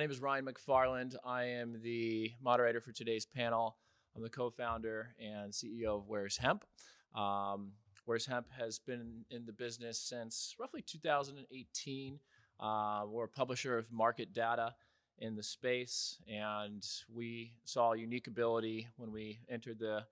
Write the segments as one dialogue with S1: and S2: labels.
S1: My name is Ryan McFarland. I am the moderator for today's panel. I'm the co-founder and CEO of Where's Hemp. Where's Hemp has been in the business since roughly 2018. We're a publisher of market data in the space, and we saw a unique ability when we entered the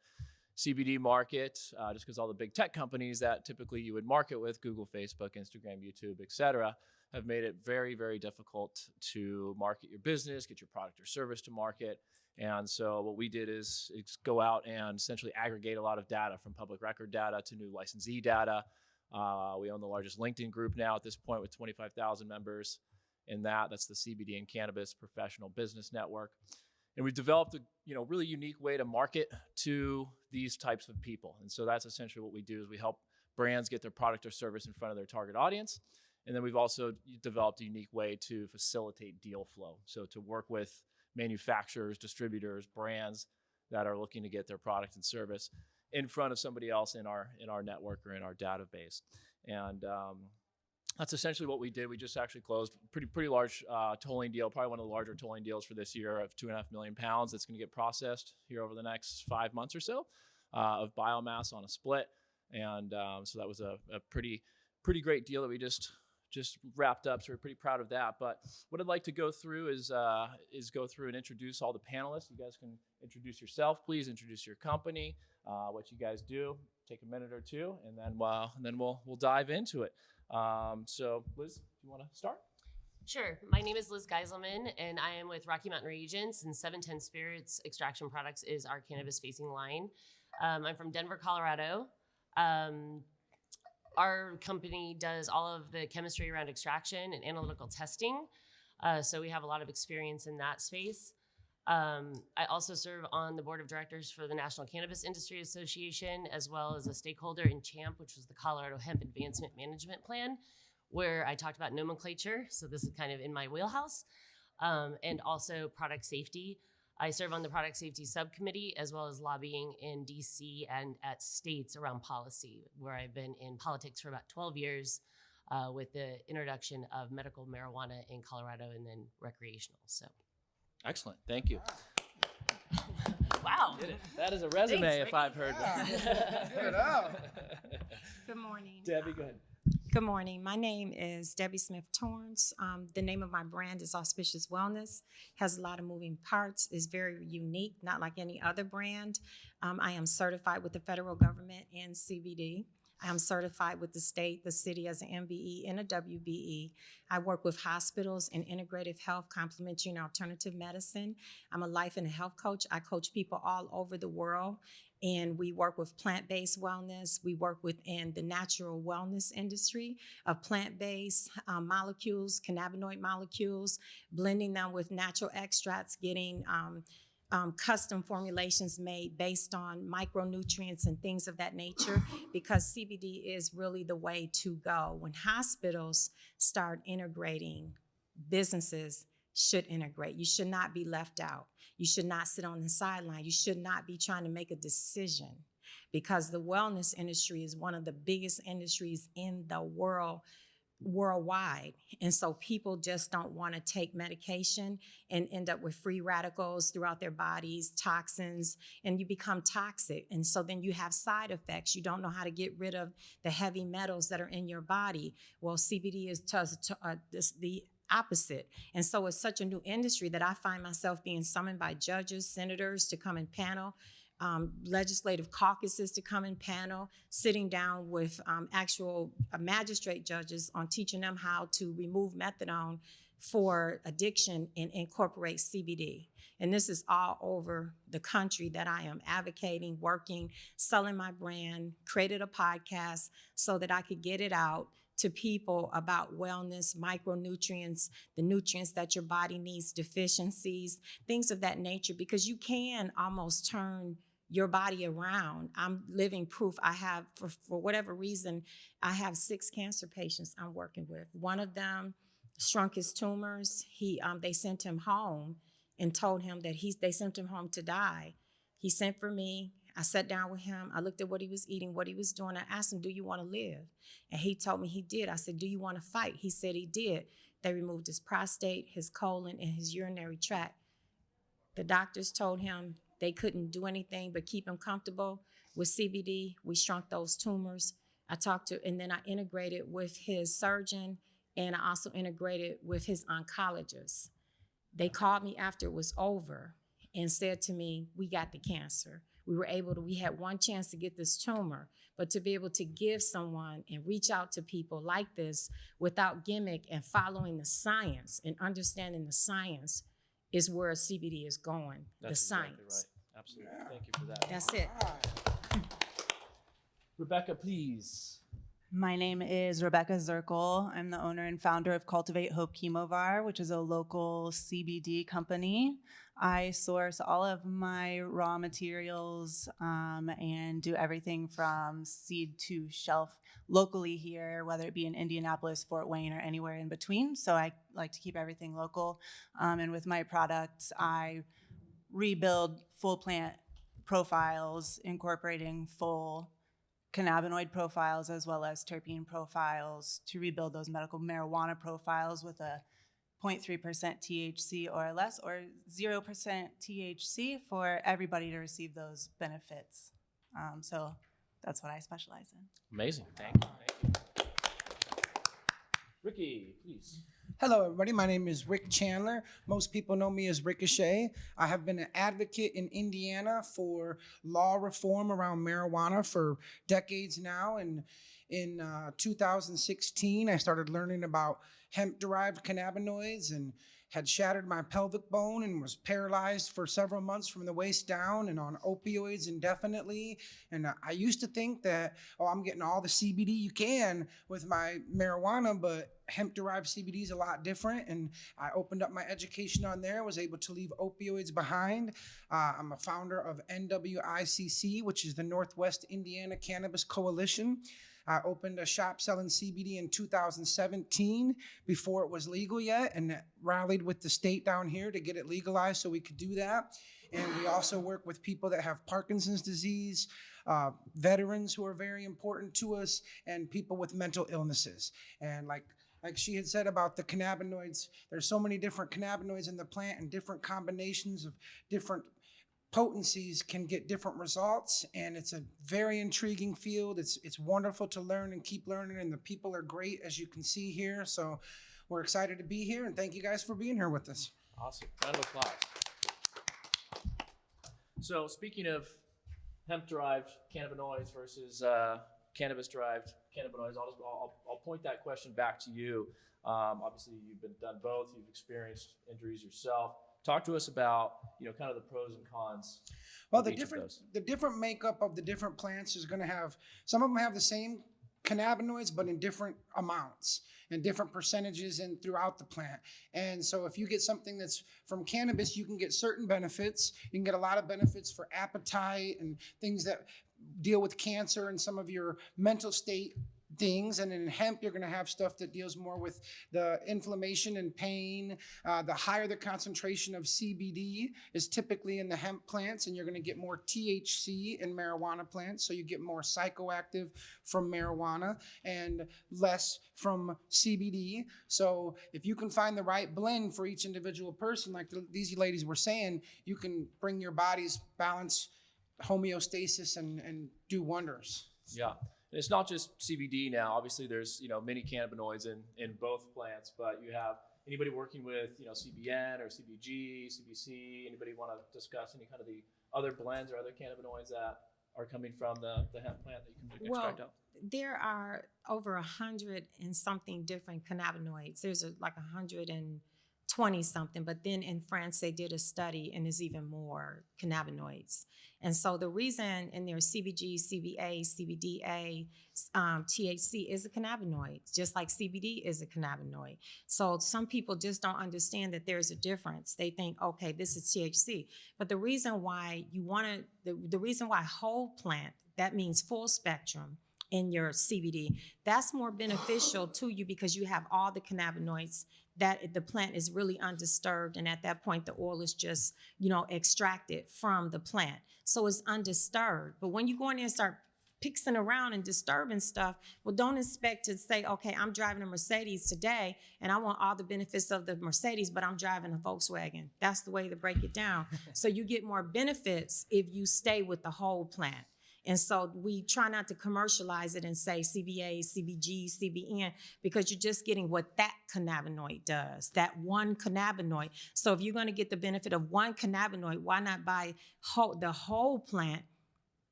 S1: CBD market, just because all the big tech companies that typically you would market with, Google, Facebook, Instagram, YouTube, et cetera, have made it very, very difficult to market your business, get your product or service to market. And so what we did is go out and essentially aggregate a lot of data, from public record data to new licensee data. We own the largest LinkedIn group now at this point with 25,000 members in that. That's the CBD and Cannabis Professional Business Network. And we've developed a really unique way to market to these types of people. And so that's essentially what we do, is we help brands get their product or service in front of their target audience. And then we've also developed a unique way to facilitate deal flow. So to work with manufacturers, distributors, brands that are looking to get their product and service in front of somebody else in our network or in our database. And that's essentially what we did. We just actually closed a pretty large tolling deal, probably one of the larger tolling deals for this year, of 2.5 million pounds that's going to get processed here over the next 5 months or so of biomass on a split. And so that was a pretty great deal that we just wrapped up. So we're pretty proud of that. But what I'd like to go through is go through and introduce all the panelists. You guys can introduce yourself, please. Introduce your company, what you guys do. Take a minute or two, and then we'll dive into it. So Liz, do you want to start?
S2: Sure. My name is Liz Geiselman, and I am with Rocky Mountain Reagents, and 710 Spirits Extraction Products is our cannabis-facing line. I'm from Denver, Colorado. Our company does all of the chemistry around extraction and analytical testing, so we have a lot of experience in that space. I also serve on the board of directors for the National Cannabis Industry Association, as well as a stakeholder in CHAMP, which was the Colorado Hemp Advancement Management Plan, where I talked about nomenclature. So this is kind of in my wheelhouse. And also product safety. I serve on the product safety subcommittee, as well as lobbying in DC and at states around policy, where I've been in politics for about 12 years with the introduction of medical marijuana in Colorado and then recreational. So.
S1: Excellent. Thank you.
S2: Wow.
S1: Did it. That is a resume.
S2: Thanks,
S1: if I've heard one.
S3: Get it out.
S4: Good morning.
S1: Debbie, go ahead.
S4: Good morning. My name is Debbie Smith-Torrance. The name of my brand is Auspicious Wellness. Has a lot of moving parts. Is very unique, not like any other brand. I am certified with the federal government in CBD. I am certified with the state, the city as an MBE and a WBE. I work with hospitals in integrative health, complementary and alternative medicine. I'm a life and a health coach. I coach people all over the world, and we work with plant-based wellness. We work within the natural wellness industry of plant-based molecules, cannabinoid molecules, blending them with natural extracts, getting custom formulations made based on micronutrients and things of that nature, because CBD is really the way to go. When hospitals start integrating, businesses should integrate. You should not be left out. You should not sit on the sideline. You should not be trying to make a decision, because the wellness industry is one of the biggest industries in the worldwide. And so people just don't want to take medication and end up with free radicals throughout their bodies, toxins, and you become toxic. And so then you have side effects. You don't know how to get rid of the heavy metals that are in your body. Well, CBD is the opposite. And so it's such a new industry that I find myself being summoned by judges, senators to come and panel, legislative caucuses to come and panel, sitting down with actual magistrate judges on teaching them how to remove methadone for addiction and incorporate CBD. And this is all over the country that I am advocating, working, selling my brand, created a podcast so that I could get it out to people about wellness, micronutrients, the nutrients that your body needs, deficiencies, things of that nature, because you can almost turn your body around. I'm living proof. I have, for whatever reason, I have 6 cancer patients I'm working with. One of them shrunk his tumors. They sent him home and told him that they sent him home to die. He sent for me. I sat down with him. I looked at what he was eating, what he was doing. I asked him, do you want to live? And he told me he did. I said, do you want to fight? He said he did. They removed his prostate, his colon, and his urinary tract. The doctors told him they couldn't do anything but keep him comfortable. With CBD, we shrunk those tumors. And then I integrated with his surgeon, and I also integrated with his oncologist. They called me after it was over and said to me, we got the cancer. We had one chance to get this tumor, but to be able to give someone and reach out to people like this without gimmick and following the science and understanding the science is where CBD is going.
S1: That's
S4: the
S1: exactly
S4: science.
S1: right. Absolutely. Thank you for that.
S4: That's it.
S1: Rebecca, please.
S3: My name is Rebecca Zirkle. I'm the owner and founder of Cultivate Hope Chemovar, which is a local CBD company. I source all of my raw materials and do everything from seed to shelf locally here, whether it be in Indianapolis, Fort Wayne, or anywhere in between. So I like to keep everything local. And with my products, I rebuild full plant profiles, incorporating full cannabinoid profiles as well as terpene profiles to rebuild those medical marijuana profiles with a 0.3% THC or less, or 0% THC for everybody to receive those benefits. So that's what I specialize in.
S1: Amazing. Thank you. Thank you. Ricky, please.
S5: Hello, everybody. My name is Rick Chandler. Most people know me as Ricochet. I have been an advocate in Indiana for law reform around marijuana for decades now. And in 2016, I started learning about hemp-derived cannabinoids and had shattered my pelvic bone and was paralyzed for several months from the waist down and on opioids indefinitely. And I used to think that, I'm getting all the CBD you can with my marijuana, but hemp-derived CBD is a lot different. And I opened up my education on there, was able to leave opioids behind. I'm a founder of NWICC, which is the Northwest Indiana Cannabis Coalition. I opened a shop selling CBD in 2017 before it was legal yet, and rallied with the state down here to get it legalized so we could do that. And we also work with people that have Parkinson's disease, veterans who are very important to us, and people with mental illnesses. And like she had said about the cannabinoids, there's so many different cannabinoids in the plant, and different combinations of different potencies can get different results, and it's a very intriguing field. It's wonderful to learn and keep learning, and the people are great, as you can see here. So we're excited to be here, and thank you guys for being here with us.
S1: Awesome. Round of applause. So speaking of hemp-derived cannabinoids versus cannabis-derived cannabinoids, I'll point that question back to you. Obviously, you've done both. You've experienced injuries yourself. Talk to us about, kind of the pros and cons.
S5: Well, the different makeup of the different plants is going to have, some of them have the same cannabinoids, but in different amounts and different percentages and throughout the plant. And so if you get something that's from cannabis, you can get certain benefits. You can get a lot of benefits for appetite and things that deal with cancer and some of your mental state things. And in hemp, you're going to have stuff that deals more with the inflammation and pain. The higher the concentration of CBD is typically in the hemp plants, and you're going to get more THC in marijuana plants. So you get more psychoactive from marijuana and less from CBD. So if you can find the right blend for each individual person, like these ladies were saying, you can bring your body's balance, homeostasis, and do wonders.
S1: Yeah. And it's not just CBD now. Obviously, there's many cannabinoids in both plants, but you have anybody working with CBN or CBG, CBC. Anybody want to discuss any kind of the other blends or other cannabinoids that are coming from the hemp plant that you can extract out?
S4: There are over 100 and something different cannabinoids. There's like 120 something, but then in France they did a study and there's even more cannabinoids. And so the reason in there CBG, CBA, CBDA, THC is a cannabinoid, just like CBD is a cannabinoid. So some people just don't understand that there's a difference. They think, okay, this is THC. But the reason why the reason why whole plant, that means full spectrum in your CBD, that's more beneficial to you because you have all the cannabinoids, that the plant is really undisturbed, and at that point the oil is just extracted from the plant, so it's undisturbed. But when you go in there and start pixing around and disturbing stuff. Well, don't expect to say, okay, I'm driving a Mercedes today and I want all the benefits of the Mercedes, but I'm driving a Volkswagen. That's the way to break it down. So you get more benefits if you stay with the whole plant. And so we try not to commercialize it and say CBA, CBG, CBN, because you're just getting what that cannabinoid does, that one cannabinoid. So if you're going to get the benefit of one cannabinoid, why not buy the whole plant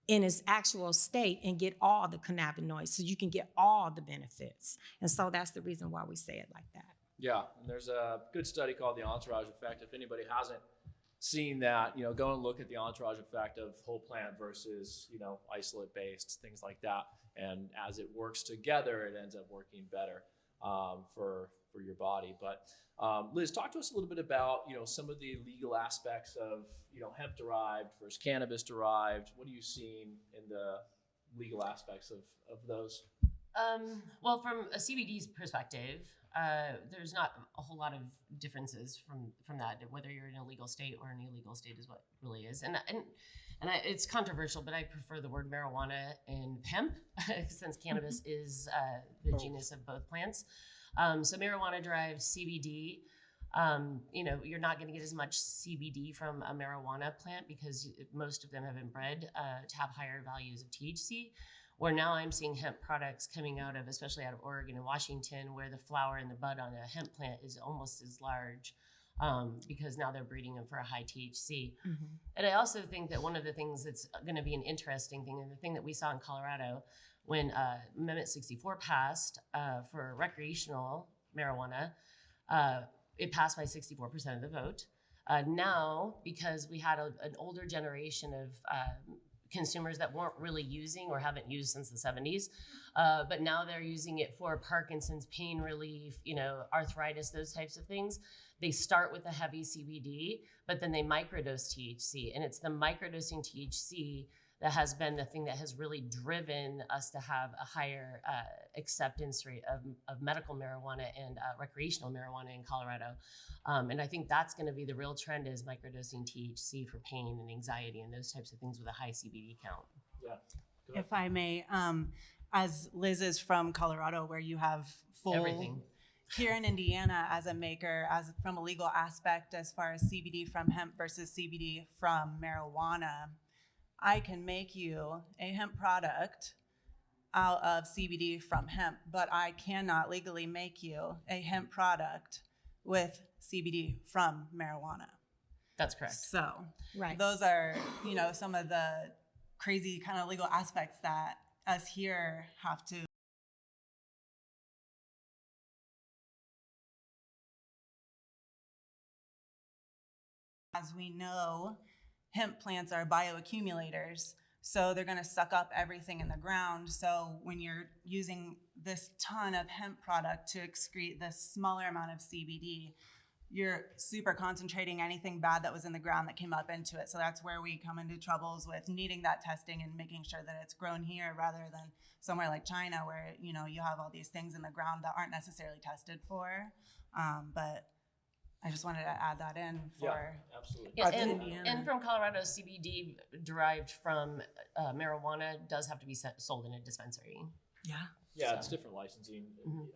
S4: in its actual state and get all the cannabinoids so you can get all the benefits? And so that's the reason why we say it like that.
S1: Yeah, and there's a good study called the entourage effect. If anybody hasn't seen that, go and look at the entourage effect of whole plant versus, isolate based, things like that. And as it works together, it ends up working better for your body. But Liz, talk to us a little bit about, some of the legal aspects of, hemp derived versus cannabis derived. What are you seeing in the legal aspects of those?
S2: Well, from a CBD's perspective, there's not a whole lot of differences from that. Whether you're in a legal state or an illegal state is what really is. And it's controversial, but I prefer the word marijuana and hemp since cannabis is the genus of both plants. So marijuana derived CBD, you're not going to get as much CBD from a marijuana plant because most of them have been bred to have higher values of THC. Where now I'm seeing hemp products coming out of, especially out of Oregon and Washington, where the flower and the bud on a hemp plant is almost as large because now they're breeding them for a high THC. Mm-hmm. And I also think that one of the things that's going to be an interesting thing, and the thing that we saw in Colorado when Amendment 64 passed for recreational marijuana, it passed by 64% of the vote. Now, because we had an older generation of consumers that weren't really using or haven't used since the 70s, but now they're using it for Parkinson's, pain relief, arthritis, those types of things. They start with a heavy CBD, but then they microdose THC, and it's the microdosing THC that has been the thing that has really driven us to have a higher acceptance rate of medical marijuana and recreational marijuana in Colorado. And I think that's going to be the real trend, is microdosing THC for pain and anxiety and those types of things with a high CBD count.
S1: Yeah.
S3: If I may, as Liz is from Colorado, where you have full
S2: everything.
S3: Here in Indiana, as a maker, as from a legal aspect, as far as CBD from hemp versus CBD from marijuana, I can make you a hemp product out of CBD from hemp, but I cannot legally make you a hemp product with CBD from marijuana.
S2: That's correct.
S3: So
S4: Right.
S3: those are, some of the crazy kind of legal aspects that us here have to. As we know, hemp plants are bioaccumulators, so they're going to suck up everything in the ground. So when you're using this ton of hemp product to excrete this smaller amount of CBD, you're super concentrating anything bad that was in the ground that came up into it. So that's where we come into troubles with needing that testing and making sure that it's grown here rather than somewhere like China, where you have all these things in the ground that aren't necessarily tested for. But I just wanted to add that in for
S1: absolutely.
S2: Yeah,
S3: Indiana.
S2: and from Colorado, CBD derived from marijuana does have to be sold in a dispensary.
S1: Yeah, it's different licensing,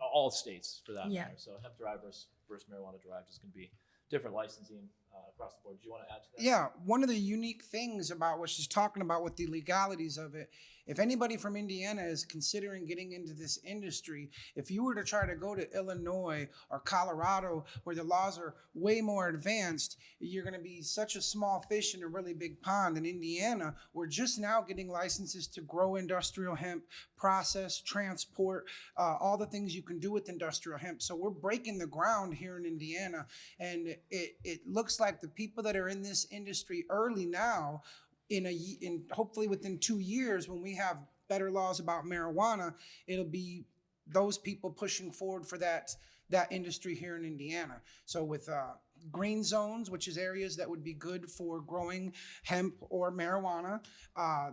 S1: all states for that
S4: Yeah.
S1: matter. So hemp derived versus marijuana derived is going to be different licensing across the board. Do you want to add to that?
S5: Yeah, one of the unique things about what she's talking about with the legalities of it, if anybody from Indiana is considering getting into this industry, if you were to try to go to Illinois or Colorado, where the laws are way more advanced, you're going to be such a small fish in a really big pond. In Indiana, we're just now getting licenses to grow industrial hemp, process, transport, all the things you can do with industrial hemp. So we're breaking the ground here in Indiana, and it looks like the people that are in this industry early now, in hopefully within 2 years, when we have better laws about marijuana, it'll be those people pushing forward for that industry here in Indiana. So with green zones, which is areas that would be good for growing hemp or marijuana,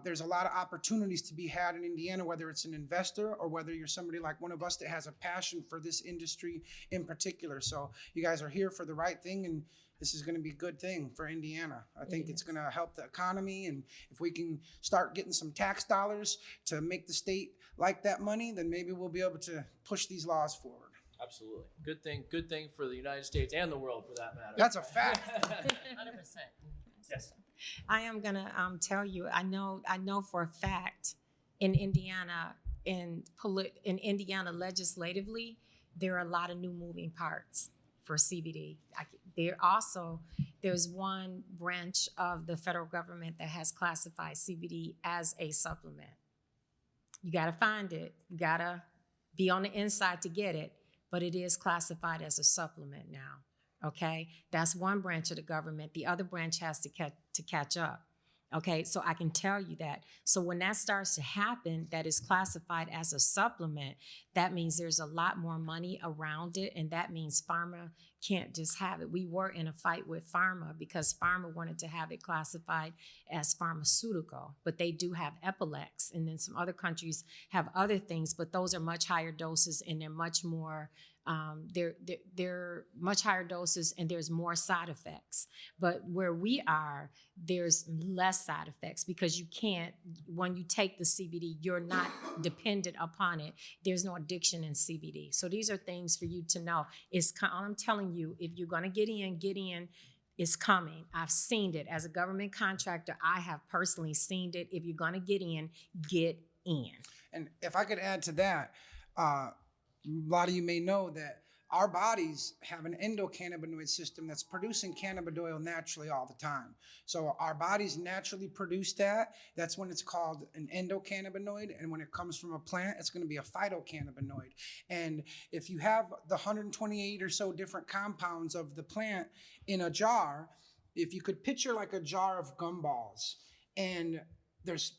S5: there's a lot of opportunities to be had in Indiana, whether it's an investor or whether you're somebody like one of us that has a passion for this industry in particular. So you guys are here for the right thing, and this is going to be a good thing for Indiana. I think it's going to help the economy. And if we can start getting some tax dollars to make the state like that money, then maybe we'll be able to push these laws forward.
S1: Absolutely. Good thing for the United States and the world for that matter.
S5: That's a fact.
S2: 100%.
S1: Yes.
S4: I am gonna tell you. I know for a fact in Indiana, in Indiana legislatively, there are a lot of new moving parts for CBD. There's one branch of the federal government that has classified CBD as a supplement. You got to find it. You got to be on the inside to get it, but it is classified as a supplement now. Okay, that's one branch of the government. The other branch has to catch up. Okay, so I can tell you that. So when that starts to happen, that is classified as a supplement, that means there's a lot more money around it, and that means pharma can't just have it. We were in a fight with pharma because pharma wanted to have it classified as pharmaceutical, but they do have Epilex, and then some other countries have other things, but those are much higher doses, and they're much more they're much higher doses, and there's more side effects. But where we are, there's less side effects because you can't, when you take the CBD, you're not dependent upon it. There's no addiction in CBD. So these are things for you to know. I'm telling you, if you're gonna get in. It's coming. I've seen it. As a government contractor, I have personally seen it. If you're gonna get in, get in.
S5: And if I could add to that, a lot of you may know that our bodies have an endocannabinoid system that's producing cannabidiol naturally all the time. So our bodies naturally produce that. That's when it's called an endocannabinoid. And when it comes from a plant, it's going to be a phytocannabinoid. And if you have the 128 or so different compounds of the plant in a jar, if you could picture like a jar of gumballs, and there's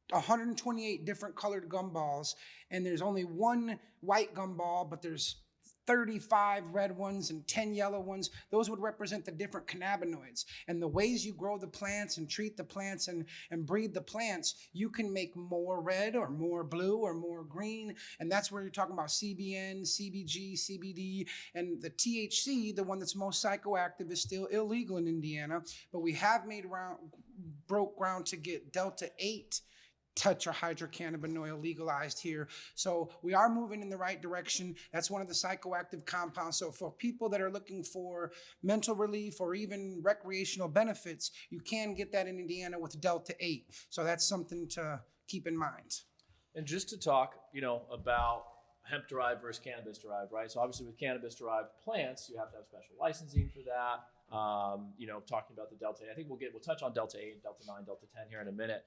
S5: 128 different colored gumballs, and there's only one white gumball, but there's 35 red ones and 10 yellow ones. Those would represent the different cannabinoids. And the ways you grow the plants and treat the plants and breed the plants, you can make more red or more blue or more green. And that's where you're talking about CBN, CBG, CBD, and the THC, the one that's most psychoactive, is still illegal in Indiana. But we have broke ground to get Delta 8 tetrahydrocannabinol legalized here. So we are moving in the right direction. That's one of the psychoactive compounds. So for people that are looking for mental relief or even recreational benefits, you can get that in Indiana with Delta 8. So that's something to keep in mind.
S1: And just to talk, about hemp derived versus cannabis derived, right? So obviously with cannabis derived plants, you have to have special licensing for that. Talking about the Delta 8, I think we'll touch on Delta 8, Delta 9, Delta 10 here in a minute.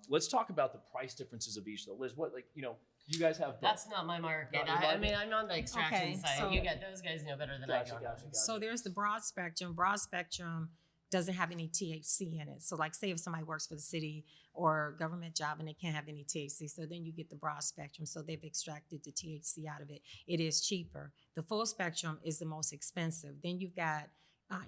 S1: Let's talk about the price differences of each though. Liz, you guys have both.
S2: That's not my market. I'm on the extraction side. So those guys know better than I do.
S1: Gotcha.
S4: So there's the broad spectrum. Broad spectrum doesn't have any THC in it. So like say if somebody works for the city or government job and they can't have any THC, so then you get the broad spectrum. So they've extracted the THC out of it. It is cheaper. The full spectrum is the most expensive. Then you've got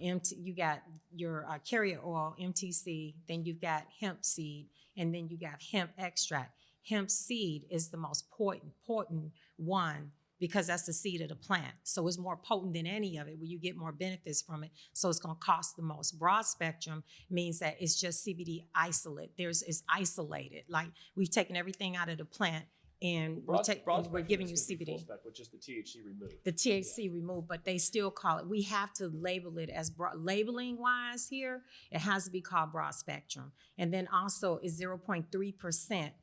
S4: you got your carrier oil, MTC, then you've got hemp seed, and then you got hemp extract. Hemp seed is the most potent one because that's the seed of the plant. So it's more potent than any of it, where you get more benefits from it. So it's going to cost the most. Broad spectrum means that it's just CBD isolate. It's isolated. Like we've taken everything out of the plant, and we're giving you CBD.
S1: With just the THC removed.
S4: The THC removed, but they still call it. We have to label it as labeling wise here. It has to be called broad spectrum, and then also is 0.3%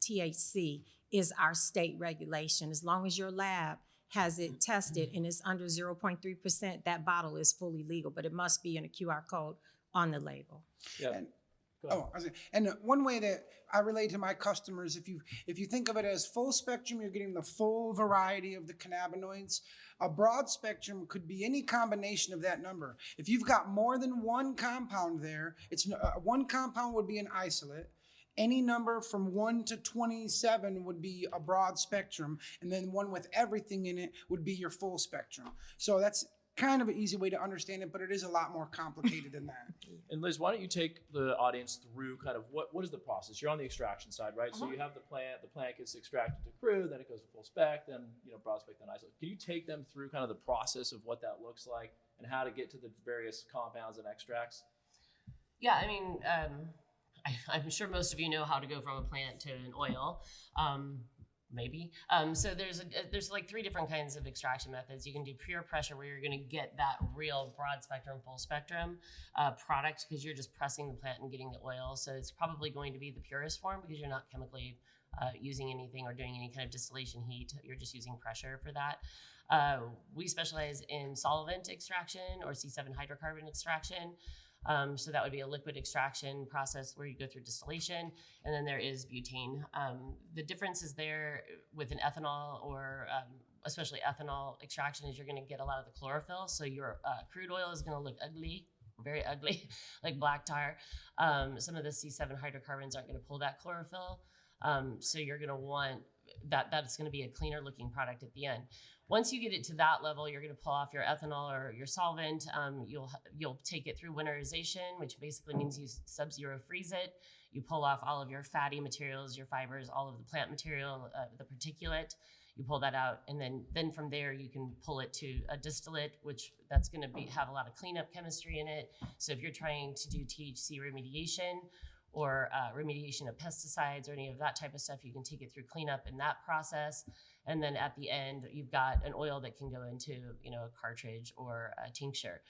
S4: THC is our state regulation. As long as your lab has it tested and it's under 0.3%, that bottle is fully legal, but it must be in a QR code on the label.
S1: Yeah.
S5: And one way that I relate to my customers, if you think of it as full spectrum, you're getting the full variety of the cannabinoids. A broad spectrum could be any combination of that number. If you've got more than one compound there, one compound would be an isolate. Any number from 1 to 27 would be a broad spectrum, and then one with everything in it would be your full spectrum. So that's kind of an easy way to understand it, but it is a lot more complicated than that.
S1: And Liz, why don't you take the audience through kind of what is the process? You're on the extraction side, right? So you have the plant gets extracted to crude, then it goes to full spec, then broad spec, then isolate. Can you take them through kind of the process of what that looks like and how to get to the various compounds and extracts?
S2: Yeah, I mean, I'm sure most of you know how to go from a plant to an oil. Maybe. So there's like 3 different kinds of extraction methods. You can do pure pressure, where you're going to get that real broad spectrum, full spectrum product, because you're just pressing the plant and getting the oil. So it's probably going to be the purest form, because you're not chemically using anything or doing any kind of distillation heat. You're just using pressure for that. We specialize in solvent extraction or C7 hydrocarbon extraction. So that would be a liquid extraction process where you go through distillation, and then there is butane. The difference is there with an ethanol or especially ethanol extraction is you're going to get a lot of the chlorophyll. So your crude oil is going to look ugly, very ugly, like black tar. Some of the C7 hydrocarbons aren't going to pull that chlorophyll. So you're going to want that's going to be a cleaner looking product at the end. Once you get it to that level, you're going to pull off your ethanol or your solvent. You'll take it through winterization, which basically means you sub-zero freeze it. You pull off all of your fatty materials, your fibers, all of the plant material, the particulate. You pull that out, and then from there you can pull it to a distillate, which that's going to have a lot of cleanup chemistry in it. So if you're trying to do THC remediation or remediation of pesticides or any of that type of stuff, you can take it through cleanup in that process. And then at the end, you've got an oil that can go into, a cartridge or a tincture.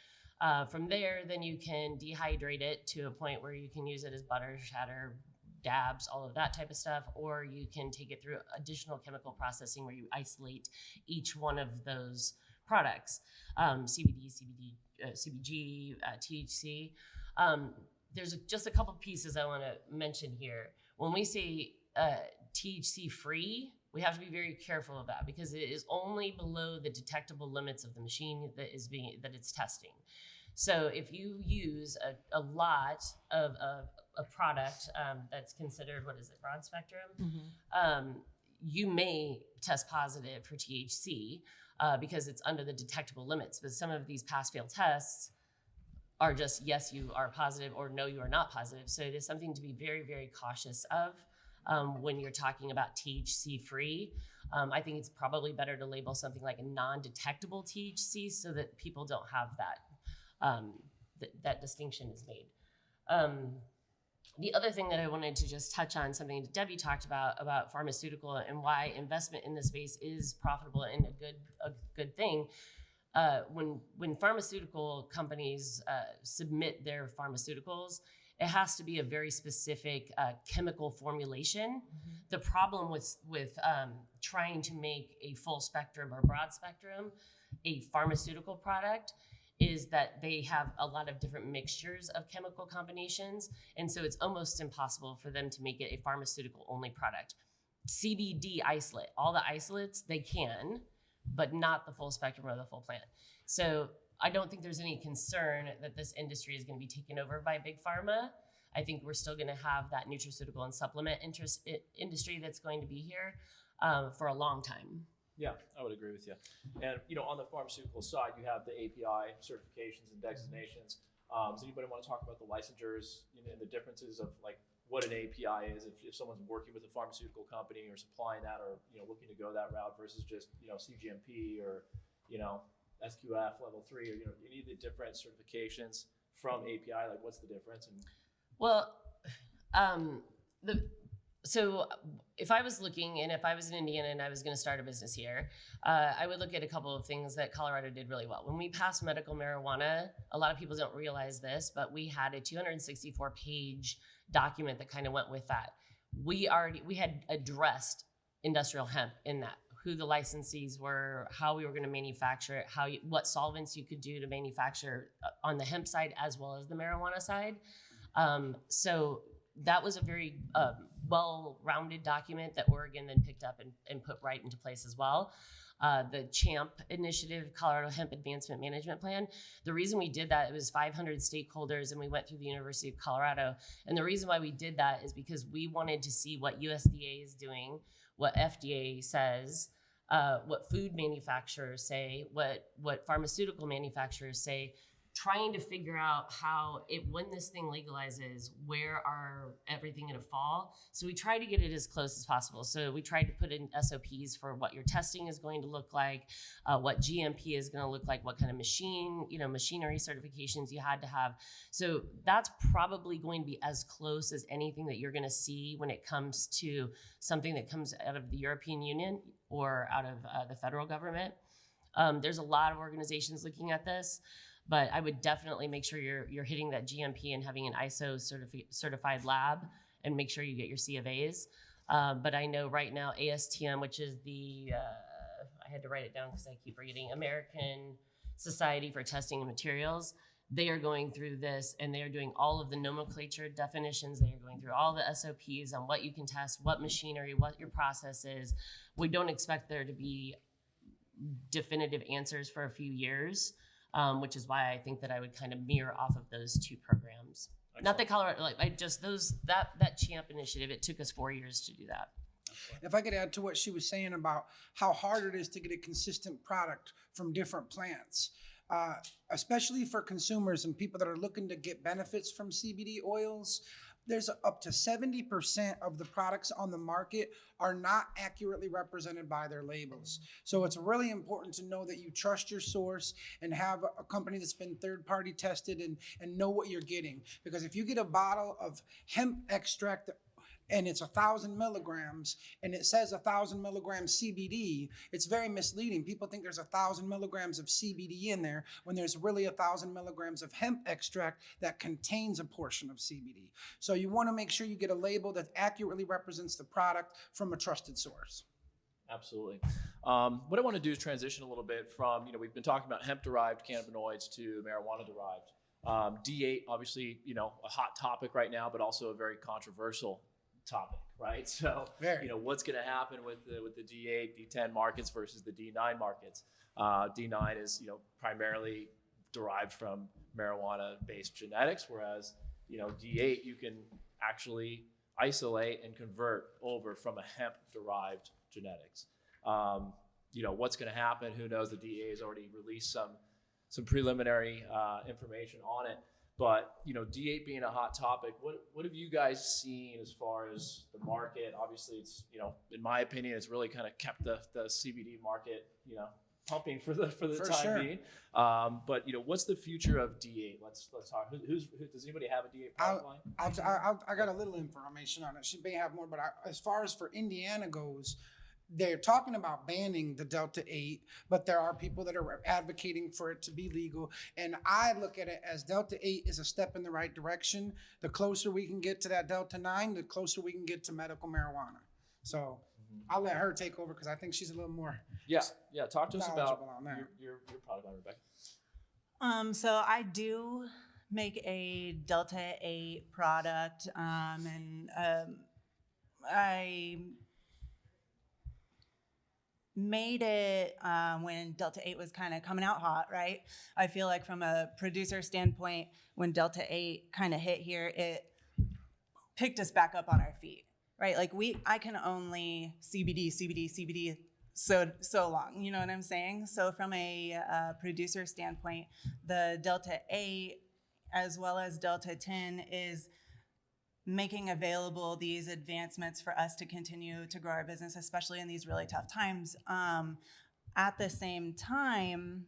S2: From there, then you can dehydrate it to a point where you can use it as butter, shatter, dabs, all of that type of stuff, or you can take it through additional chemical processing where you isolate each one of those products, CBD, CBG, THC. There's just a couple pieces I want to mention here. When we say THC free, we have to be very careful of that, because it is only below the detectable limits of the machine that it's testing. So if you use a lot of a product that's considered, broad spectrum, you may test positive for THC because it's under the detectable limits. But some of these pass-fail tests are just, yes, you are positive, or no, you are not positive. So it is something to be very, very cautious of when you're talking about THC free. I think it's probably better to label something like a non-detectable THC so that people don't have that distinction is made. The other thing that I wanted to just touch on, something that Debbie talked about pharmaceutical and why investment in this space is profitable and a good thing. When pharmaceutical companies submit their pharmaceuticals, it has to be a very specific chemical formulation. The problem with trying to make a full spectrum or broad spectrum a pharmaceutical product is that they have a lot of different mixtures of chemical combinations, and so it's almost impossible for them to make it a pharmaceutical only product. CBD isolate, all the isolates they can, but not the full spectrum or the full plant. So I don't think there's any concern that this industry is going to be taken over by big pharma. I think we're still going to have that nutraceutical and supplement industry that's going to be here for a long time.
S1: Yeah, I would agree with you. And, on the pharmaceutical side, you have the API certifications and designations. Does anybody want to talk about the licensures and the differences of like what an API is if someone's working with a pharmaceutical company or supplying that, or, looking to go that route versus just, CGMP or, SQF level 3 or, any of the different certifications from API, like what's the difference? And
S2: well, so if I was looking, and if I was in Indiana and I was going to start a business here, I would look at a couple of things that Colorado did really well. When we passed medical marijuana, a lot of people don't realize this, but we had a 264-page document that kind of went with that. We had addressed industrial hemp in that, who the licensees were, how we were going to manufacture it, what solvents you could do to manufacture on the hemp side as well as the marijuana side. So that was a very well-rounded document that Oregon then picked up and put right into place as well. The CHAMP initiative, Colorado Hemp Advancement Management Plan. The reason we did that, it was 500 stakeholders, and we went through the University of Colorado. And the reason why we did that is because we wanted to see what USDA is doing, what FDA says, what food manufacturers say, what pharmaceutical manufacturers say, trying to figure out how when this thing legalizes, where are everything going to fall. So we try to get it as close as possible. So we tried to put in SOPs for what your testing is going to look like, what GMP is going to look like, what kind of machinery certifications you had to have. So that's probably going to be as close as anything that you're going to see when it comes to something that comes out of the European Union or out of the federal government. There's a lot of organizations looking at this. But I would definitely make sure you're hitting that GMP and having an ISO certified lab, and make sure you get your C of A's. But I know right now ASTM, which is I had to write it down because I keep forgetting, American Society for Testing and Materials, they are going through this, and they are doing all of the nomenclature definitions. They are going through all the SOPs on what you can test, what machinery, what your process is. We don't expect there to be definitive answers for a few years. Which is why I think that I would kind of mirror off of those two programs. Excellent. Not that Colorado, that CHAMP initiative, it took us 4 years to do that.
S5: If I could add to what she was saying about how hard it is to get a consistent product from different plants, especially for consumers and people that are looking to get benefits from CBD oils, there's up to 70% of the products on the market are not accurately represented by their labels. So it's really important to know that you trust your source and have a company that's been third-party tested and know what you're getting. Because if you get a bottle of hemp extract and it's 1,000 milligrams and it says 1,000 milligrams CBD, it's very misleading. People think there's 1,000 milligrams of CBD in there when there's really 1,000 milligrams of hemp extract that contains a portion of CBD. So you want to make sure you get a label that accurately represents the product from a trusted source.
S1: Absolutely. What I want to do is transition a little bit from, we've been talking about hemp-derived cannabinoids to marijuana-derived. D8, obviously, a hot topic right now, but also a very controversial topic, right? So, what's going to happen with the D8, D10 markets versus the D9 markets? D9 is, primarily derived from marijuana-based genetics, whereas, D8 you can actually isolate and convert over from a hemp-derived genetics. What's going to happen? Who knows? The DEA has already released some preliminary information on it. But, D8 being a hot topic, what have you guys seen as far as the market? Obviously, it's, in my opinion, it's really kind of kept the CBD market, pumping for the time being. But, what's the future of D8? Let's talk. Does anybody have a D8 pipeline?
S5: I got a little information on it. She may have more, but as far as for Indiana goes, they're talking about banning the Delta 8, but there are people that are advocating for it to be legal. And I look at it as Delta 8 is a step in the right direction. The closer we can get to that Delta 9, the closer we can get to medical marijuana. So I'll let her take over because I think she's a little more
S1: Talk to us about your product line, Rebecca.
S3: So I do make a Delta 8 product, and I made it when Delta 8 was kind of coming out hot, right? I feel like from a producer standpoint, when Delta 8 kind of hit here, it picked us back up on our feet, right? Like I can only CBD so long, you know what I'm saying? So from a producer standpoint, the Delta 8 as well as Delta 10 is making available these advancements for us to continue to grow our business, especially in these really tough times. At the same time,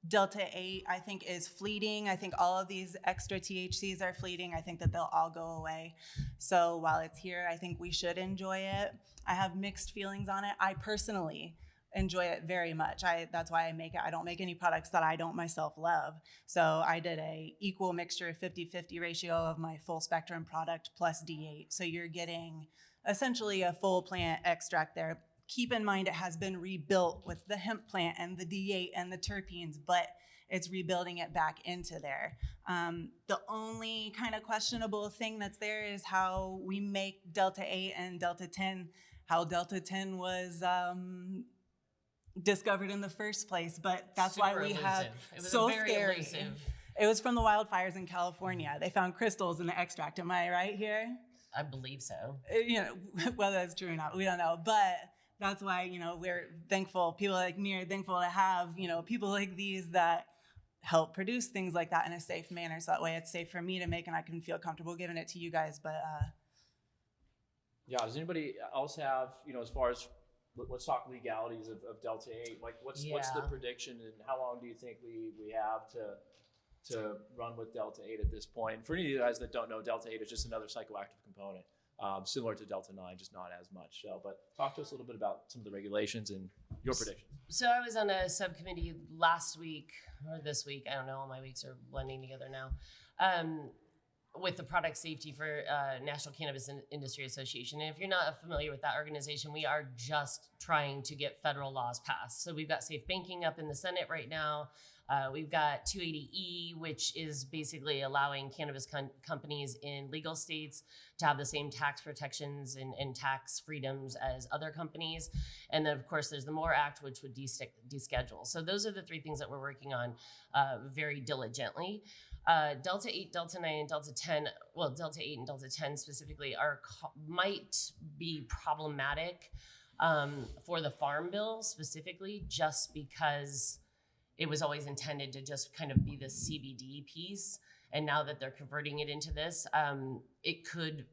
S3: Delta 8, I think, is fleeting. I think all of these extra THCs are fleeting. I think that they'll all go away. So while it's here, I think we should enjoy it. I have mixed feelings on it. I personally enjoy it very much. That's why I make it. I don't make any products that I don't myself love. So I did a equal mixture, 50-50 ratio of my full spectrum product plus D8. So you're getting essentially a full plant extract there. Keep in mind it has been rebuilt with the hemp plant and the D8 and the terpenes, but it's rebuilding it back into there. The only kind of questionable thing that's there is how we make Delta 8 and Delta 10, how Delta 10 was discovered in the first place, but that's
S2: Super
S3: why we
S2: elusive.
S3: have
S2: It was
S3: so
S2: very
S3: scary.
S2: elusive.
S3: It was from the wildfires in California. They found crystals in the extract. Am I right here?
S2: I believe so.
S3: Whether that's true or not, we don't know. But that's why, we're thankful. People like me are thankful to have, people like these that help produce things like that in a safe manner. So that way it's safe for me to make and I can feel comfortable giving it to you guys. But
S1: yeah, does anybody else have, as far as, let's talk legalities of Delta 8, like what's the prediction and how long do you think we have to run with Delta 8 at this point? For any of you guys that don't know, Delta 8 is just another psychoactive component, similar to Delta 9, just not as much. So, but talk to us a little bit about some of the regulations and your predictions.
S2: So I was on a subcommittee last week or this week. I don't know. All my weeks are blending together now. With the Product Safety for National Cannabis Industry Association. And if you're not familiar with that organization, we are just trying to get federal laws passed. So we've got safe banking up in the Senate right now. We've got 280E, which is basically allowing cannabis companies in legal states to have the same tax protections and tax freedoms as other companies. And then, of course, there's the MORE Act, which would deschedule. So those are the three things that we're working on very diligently. Delta 8, Delta 9, and Delta 10, well, Delta 8 and Delta 10 specifically might be problematic for the Farm Bill specifically, just because it was always intended to just kind of be the CBD piece. And now that they're converting it into this, it could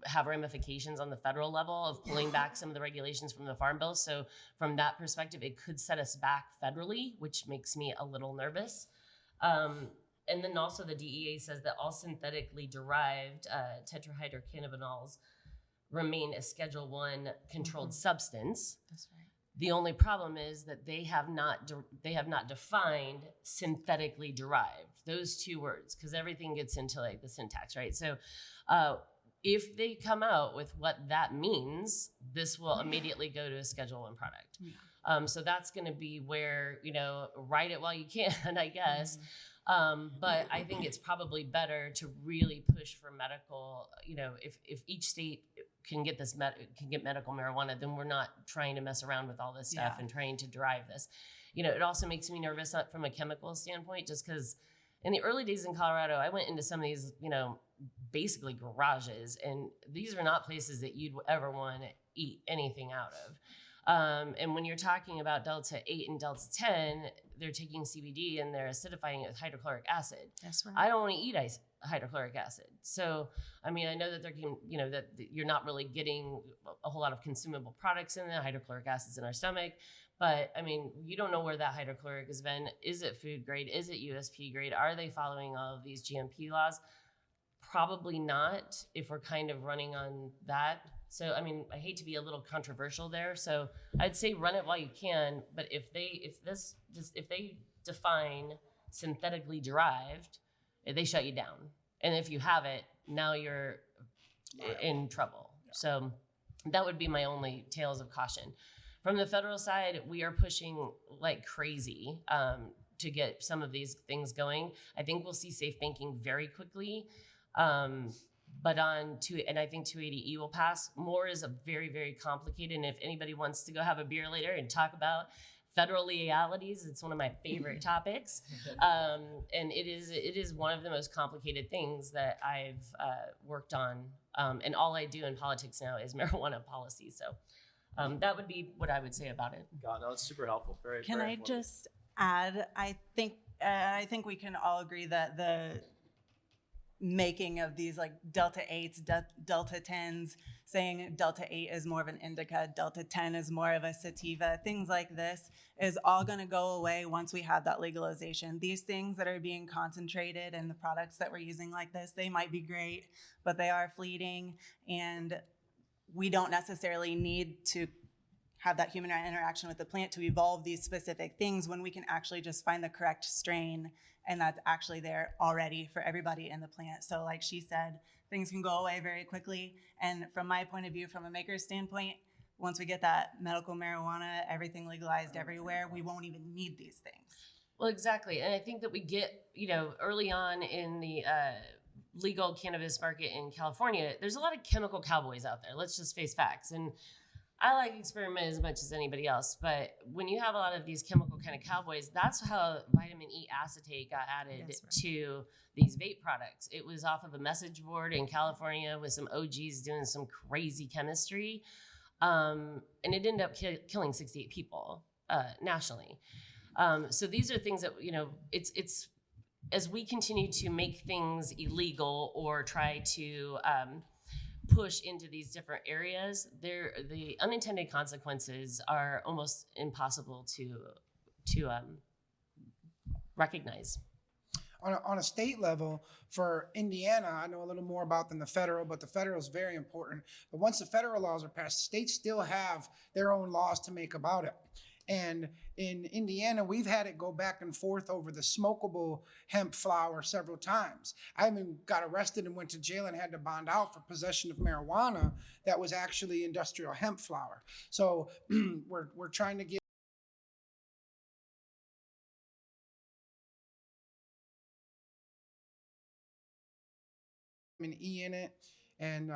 S2: have ramifications on the federal level of pulling back some of the regulations from the Farm Bill. So from that perspective, it could set us back federally, which makes me a little nervous. And then also the DEA says that all synthetically derived tetrahydrocannabinols remain a Schedule 1 controlled substance.
S4: That's right.
S2: The only problem is that they have not defined synthetically derived, those two words, because everything gets into like the syntax, right? So if they come out with what that means, this will immediately go to a Schedule 1 product. Yeah. So that's going to be where, write it while you can, I guess. But I think it's probably better to really push for medical, if each state can get get medical marijuana, then we're not trying to mess around with all this stuff and trying to derive this. It also makes me nervous from a chemical standpoint, just because in the early days in Colorado, I went into some of these, basically garages, and these are not places that you'd ever want to eat anything out of. And when you're talking about Delta 8 and Delta 10, they're taking CBD and they're acidifying it with hydrochloric acid.
S4: That's right.
S2: I don't want to eat hydrochloric acid. So, I mean, I know that that you're not really getting a whole lot of consumable products in there. Hydrochloric acid's in our stomach. But, I mean, you don't know where that hydrochloric has been. Is it food grade? Is it USP grade? Are they following all of these GMP laws? Probably not, if we're kind of running on that. So, I mean, I hate to be a little controversial there. So I'd say run it while you can. But if they define synthetically derived, they shut you down. And if you have it, now you're in trouble. Yeah. So that would be my only tales of caution. From the federal side, we are pushing like crazy to get some of these things going. I think we'll see safe banking very quickly. But and I think 280E will pass. More is a very, very complicated. And if anybody wants to go have a beer later and talk about federal legalities, it's one of my favorite topics. And it is one of the most complicated things that I've worked on. And all I do in politics now is marijuana policy. So that would be what I would say about it.
S1: God, no, it's super helpful. Very.
S3: Can
S1: very
S3: I just add? I think we can all agree that the making of these like Delta 8s, Delta 10s, saying Delta 8 is more of an indica, Delta 10 is more of a sativa, things like this is all going to go away once we have that legalization. These things that are being concentrated and the products that we're using like this, they might be great, but they are fleeting, and we don't necessarily need to have that human interaction with the plant to evolve these specific things when we can actually just find the correct strain, and that's actually there already for everybody in the plant. So like she said, things can go away very quickly. And from my point of view, from a maker's standpoint, once we get that medical marijuana, everything legalized everywhere, we won't even need these things.
S2: Well, exactly. And I think that we get, early on in the legal cannabis market in California, there's a lot of chemical cowboys out there. Let's just face facts. And I like experiment as much as anybody else, but when you have a lot of these chemical kind of cowboys, that's how vitamin E acetate got added to these vape products. It was off of a message board in California with some OGs doing some crazy chemistry. And it ended up killing 68 people nationally. So these are things that, it's as we continue to make things illegal or try to push into these different areas, the unintended consequences are almost impossible to recognize.
S5: On a state level, for Indiana, I know a little more about than the federal, but the federal is very important. But once the federal laws are passed, states still have their own laws to make about it. And in Indiana, we've had it go back and forth over the smokable hemp flower several times. I even got arrested and went to jail and had to bond out for possession of marijuana that was actually industrial hemp flower. So we're trying to get vitamin E in it and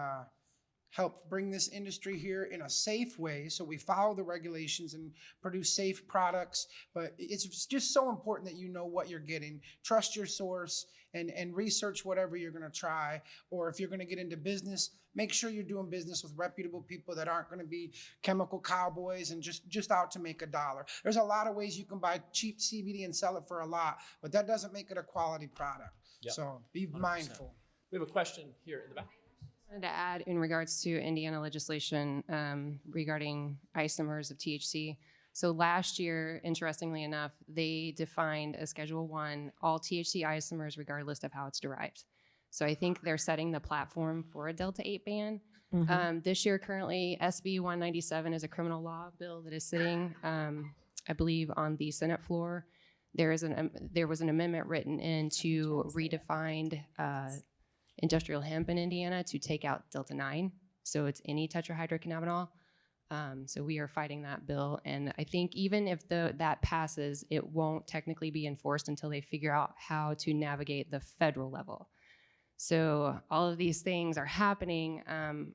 S5: help bring this industry here in a safe way, so we follow the regulations and produce safe products. But it's just so important that you know what you're getting. Trust your source and research whatever you're going to try. Or if you're going to get into business, make sure you're doing business with reputable people that aren't going to be chemical cowboys and just out to make a dollar. There's a lot of ways you can buy cheap CBD and sell it for a lot, but that doesn't make it a quality product. Yep. So be 100%. Mindful.
S1: We have a question here in the back.
S6: I wanted to add in regards to Indiana legislation regarding isomers of THC. So last year, interestingly enough, they defined as Schedule 1 all THC isomers regardless of how it's derived. So I think they're setting the platform for a Delta 8 ban. Mm-hmm. This year, currently, SB 197 is a criminal law bill that is sitting, I believe, on the Senate floor. There was an amendment written in to redefine industrial hemp in Indiana to take out Delta 9. So it's any tetrahydrocannabinol. So we are fighting that bill. And I think even if that passes, it won't technically be enforced until they figure out how to navigate the federal level. So all of these things are happening,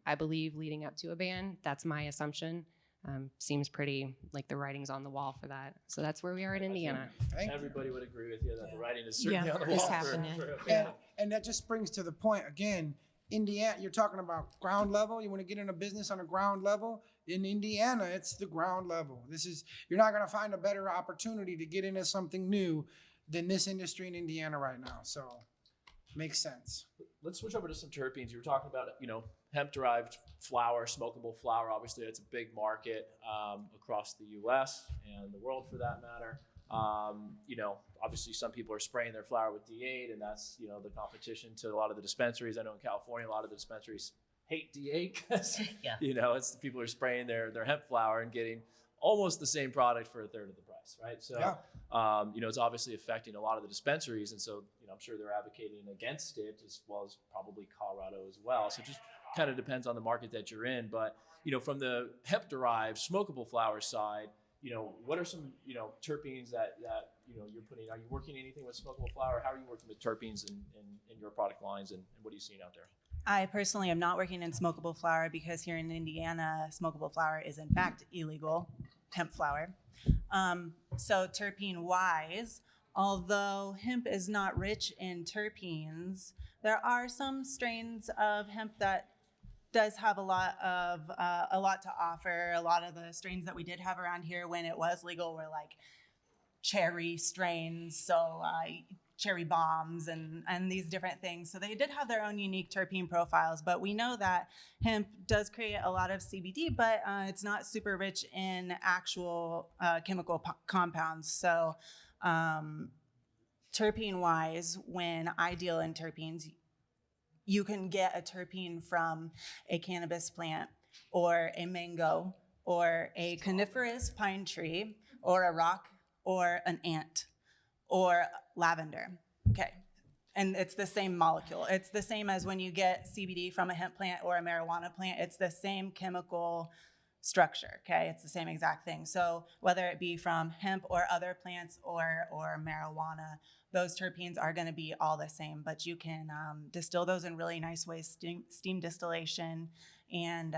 S6: I believe, leading up to a ban. That's my assumption. Seems pretty like the writing's on the wall for that. So that's where we are in Indiana.
S1: Everybody would agree with you that the writing is certainly on the wall.
S4: It's happening.
S5: And that just brings to the point again, Indiana, you're talking about ground level. You want to get in a business on a ground level. In Indiana, it's the ground level. You're not going to find a better opportunity to get into something new than this industry in Indiana right now. So makes sense.
S1: Let's switch over to some terpenes. You were talking about, hemp derived flower, smokable flower. Obviously, it's a big market across the U.S. and the world for that matter. Obviously some people are spraying their flower with D8, and that's, the competition to a lot of the dispensaries. I know in California, a lot of the dispensaries hate D8 because, it's the people who are spraying their hemp flower and getting almost the same product for a third of the price, right? So, it's obviously affecting a lot of the dispensaries. And so, I'm sure they're advocating against it, as well as probably Colorado as well. So just kind of depends on the market that you're in. But, from the hemp derived smokable flower side, what are some, terpenes that you're putting? Are you working anything with smokable flower? How are you working with terpenes in your product lines, and what are you seeing out there?
S3: I personally am not working in smokable flower because here in Indiana, smokable flower is in fact illegal, hemp flower. So terpene wise, although hemp is not rich in terpenes, there are some strains of hemp that does have a lot to offer. A lot of the strains that we did have around here when it was legal were like cherry strains, so cherry bombs and these different things. So they did have their own unique terpene profiles, but we know that hemp does create a lot of CBD, but it's not super rich in actual chemical compounds. So terpene wise, when I deal in terpenes, you can get a terpene from a cannabis plant or a mango or a coniferous pine tree or a rock or an ant or lavender. Okay. And it's the same molecule. It's the same as when you get CBD from a hemp plant or a marijuana plant. It's the same chemical structure, okay? It's the same exact thing. So whether it be from hemp or other plants or marijuana, those terpenes are gonna be all the same, but you can distill those in really nice ways, steam distillation, and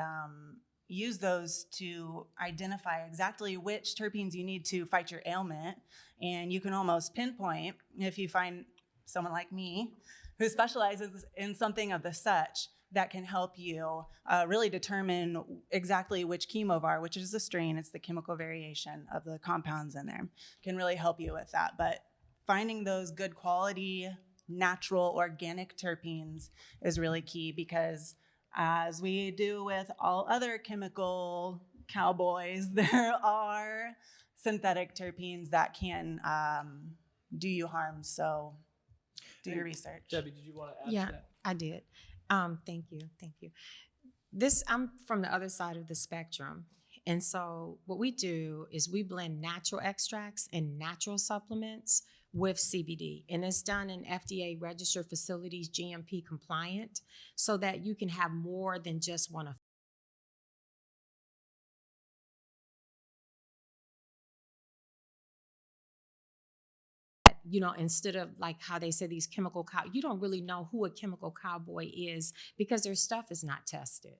S3: use those to identify exactly which terpenes you need to fight your ailment. And you can almost pinpoint, if you find someone like me who specializes in something of the such, that can help you really determine exactly which chemovar, which is the strain, it's the chemical variation of the compounds in there, can really help you with that. But finding those good quality, natural, organic terpenes is really key, because as we do with all other chemical cowboys, there are synthetic terpenes that can do you harm. So do your research.
S1: Debbie, did you want to add
S4: Yeah,
S1: to that?
S4: I did. Thank you. I'm from the other side of the spectrum. And so what we do is we blend natural extracts and natural supplements with CBD. And it's done in FDA registered facilities, GMP compliant, so that you can have more than just one effect. Instead of like how they say these chemical you don't really know who a chemical cowboy is because their stuff is not tested.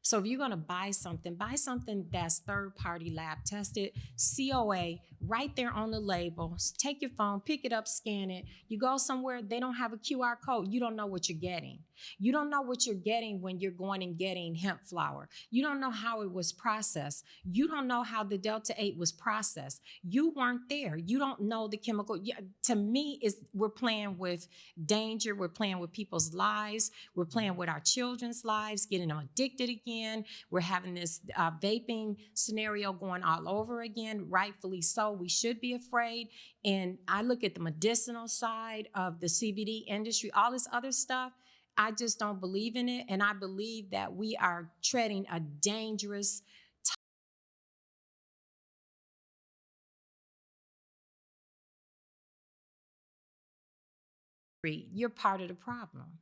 S4: So if you're going to buy something that's third-party lab tested, COA, right there on the label. Take your phone, pick it up, scan it. You go somewhere, they don't have a QR code. You don't know what you're getting. You don't know what you're getting when you're going and getting hemp flower. You don't know how it was processed. You don't know how the Delta 8 was processed. You weren't there. You don't know the chemical. To me, we're playing with danger. We're playing with people's lives. We're playing with our children's lives, getting them addicted again. We're having this vaping scenario going all over again, rightfully so. We should be afraid. And I look at the medicinal side of the CBD industry, all this other stuff. I just don't believe in it. And I believe that we are treading a dangerous you're part of the problem.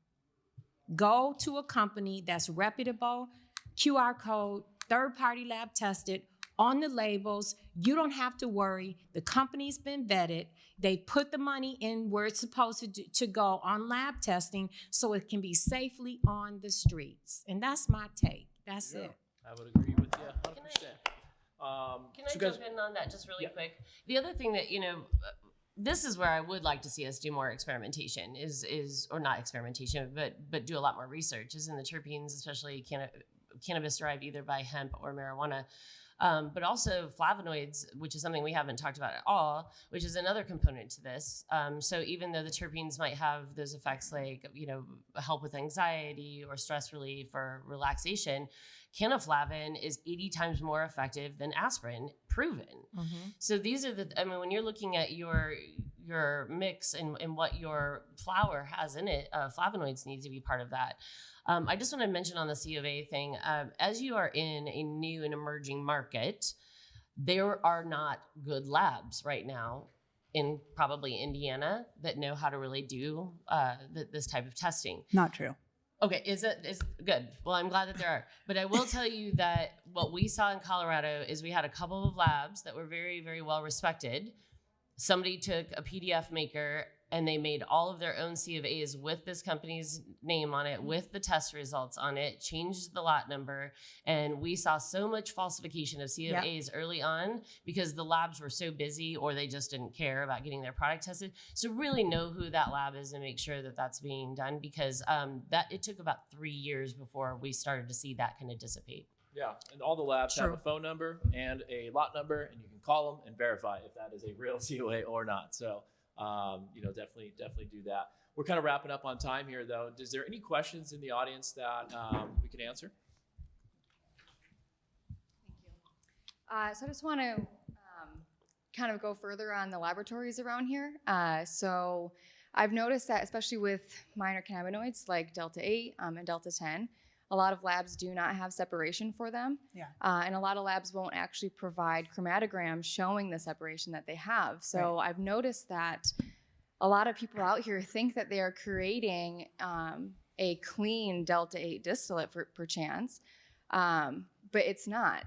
S4: Go to a company that's reputable, QR code, third-party lab tested, on the labels. You don't have to worry. The company's been vetted. They put the money in where it's supposed to go on lab testing so it can be safely on the streets. And that's my take. That's it.
S1: I would agree with you 100%.
S2: Can I jump in on that just really quick? The other thing that, this is where I would like to see us do more experimentation is or not experimentation, but do a lot more research is in the terpenes, especially cannabis derived either by hemp or marijuana. But also flavonoids, which is something we haven't talked about at all, which is another component to this. So even though the terpenes might have those effects like, help with anxiety or stress relief or relaxation, cannaflavin is 80 times more effective than aspirin, proven. Mm-hmm. So these are when you're looking at your mix and what your flower has in it, flavonoids need to be part of that. I just want to mention on the C of A thing, as you are in a new and emerging market, there are not good labs right now in probably Indiana that know how to really do this type of testing.
S3: Not true.
S2: Okay, is good. Well, I'm glad that there are. But I will tell you that what we saw in Colorado is we had a couple of labs that were very, very well respected. Somebody took a PDF maker and they made all of their own C of A's with this company's name on it, with the test results on it, changed the lot number. And we saw so much falsification of C of A's early on because the labs were so busy or they just didn't care about getting their product tested. So really know who that lab is and make sure that that's being done because that it took about 3 years before we started to see that kind of dissipate.
S1: Yeah, and all the labs have a phone number and a lot number, and you can call them and verify if that is a real COA or not. So, definitely do that. We're kind of wrapping up on time here, though. Is there any questions in the audience that we can answer?
S7: Thank you. So I just want to kind of go further on the laboratories around here. So I've noticed that, especially with minor cannabinoids like Delta 8 and Delta 10, a lot of labs do not have separation for them. Yeah. And a lot of labs won't actually provide chromatograms showing the separation that they have. So I've noticed that a lot of people out here think that they are creating a clean Delta 8 distillate perchance, but it's not.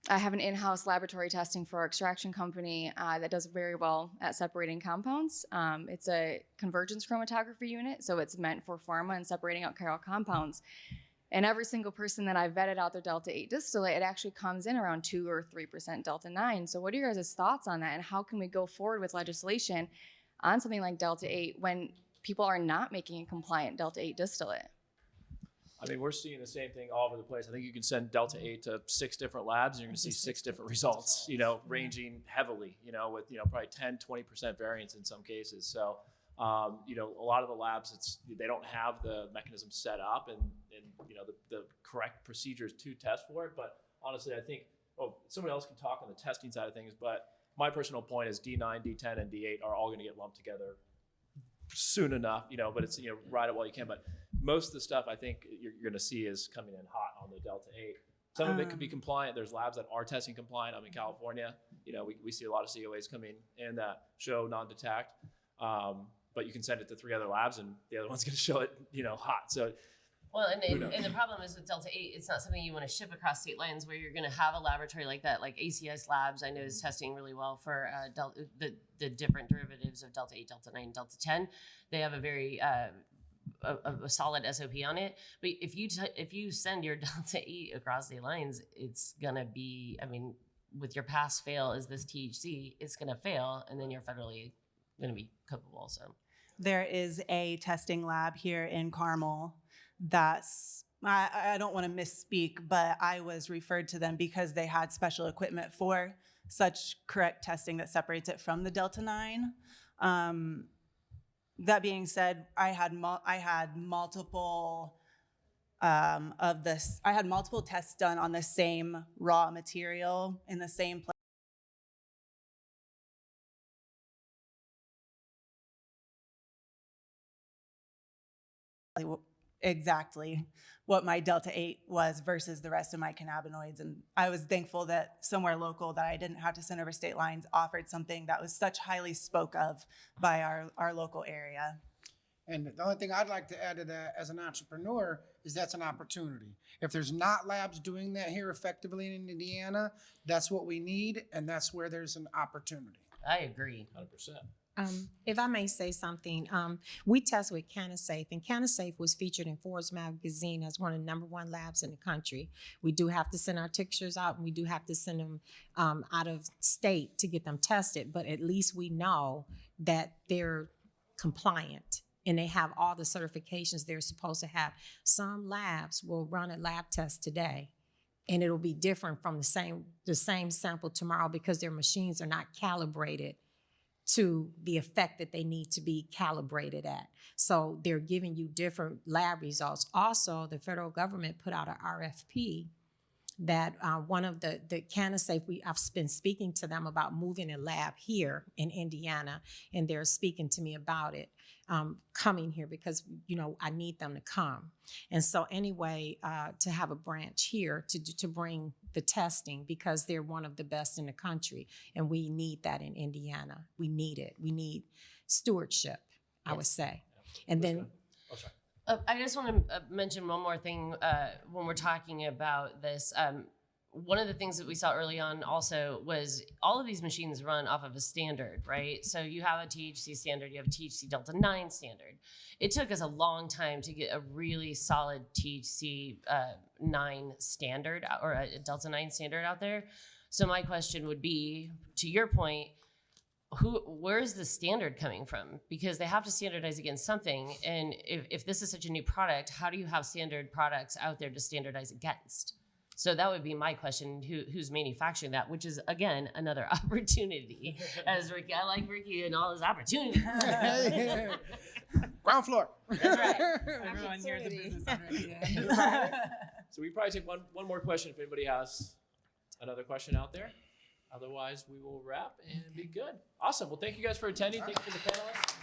S7: I have an in-house laboratory testing for our extraction company that does very well at separating compounds. It's a convergence chromatography unit, so it's meant for pharma and separating out chiral compounds. And every single person that I vetted out their Delta 8 distillate, it actually comes in around 2 or 3% Delta 9. So what are your guys' thoughts on that, and how can we go forward with legislation on something like Delta 8 when people are not making a compliant Delta 8 distillate?
S1: I mean, we're seeing the same thing all over the place. I think you can send Delta 8 to 6 different labs and you're going to see 6 different results, you know, ranging heavily, you know, with, you know, probably 10, 20% variance in some cases. So, you know, a lot of the labs, they don't have the mechanism set up and you know, the correct procedures to test for it. But honestly, I think, somebody else can talk on the testing side of things, but my personal point is D9, D10, and D8 are all going to get lumped together soon enough, you know, but it's, you know, ride it while you can. But most of the stuff I think you're going to see is coming in hot on the Delta 8. Some of it could be compliant. There's labs that are testing compliant. I'm in California. You know, we see a lot of COAs coming in that show non-detect. But you can send it to 3 other labs and the other one's going to show it, you know, hot. So,
S2: well, and the problem is with Delta 8, it's not something you want to ship across state lines where you're going to have a laboratory like that, like ACS Labs, I know is testing really well for the different derivatives of Delta 8, Delta 9, Delta 10. They have a very a solid SOP on it. But if you send your Delta 8 across state lines, it's going to be, I mean, with your pass fail is this THC, it's going to fail, and then you're federally going to be culpable. So
S3: There is a testing lab here in Carmel that's, I don't want to misspeak, but I was referred to them because they had special equipment for such correct testing that separates it from the Delta 9. That being said, I had multiple tests done on the same raw material in the same place. Exactly what my Delta 8 was versus the rest of my cannabinoids. And I was thankful that somewhere local that I didn't have to send over state lines offered something that was such highly spoke of by our local area.
S5: And the only thing I'd like to add to that as an entrepreneur is that's an opportunity. If there's not labs doing that here effectively in Indiana, that's what we need, and that's where there's an opportunity.
S2: I agree.
S1: 100%.
S4: If I may say something, we test with CannaSafe, and CannaSafe was featured in Forbes magazine as one of the #1 labs in the country. We do have to send our tinctures out, and we do have to send them out of state to get them tested, but at least we know that they're compliant and they have all the certifications they're supposed to have. Some labs will run a lab test today, and it'll be different from the same sample tomorrow because their machines are not calibrated to the effect that they need to be calibrated at. So they're giving you different lab results. Also, the federal government put out an RFP that one of the CannaSafe, I've been speaking to them about moving a lab here in Indiana, and they're speaking to me about it coming here because, you know, I need them to come. And so anyway, to have a branch here to bring the testing because they're one of the best in the country, and we need that in Indiana. We need it. We need stewardship, I would say. And then,
S1: Oh, sorry.
S2: I just want to mention one more thing when we're talking about this. One of the things that we saw early on also was all of these machines run off of a standard, right? So you have a THC standard, you have a THC Delta 9 standard. It took us a long time to get a really solid THC 9 standard or a Delta 9 standard out there. So my question would be, to your point, where's the standard coming from? Because they have to standardize against something. And if this is such a new product, how do you have standard products out there to standardize against? So that would be my question, who's manufacturing that, which is, again, another opportunity. As Ricky, I like Ricky and all his opportunities.
S5: Ground floor.
S2: That's right.
S3: Everyone here's a business owner.
S1: So we probably take one more question if anybody has another question out there. Otherwise, we will wrap and be good. Awesome. Well, thank you guys for attending. Thank you for the panelists.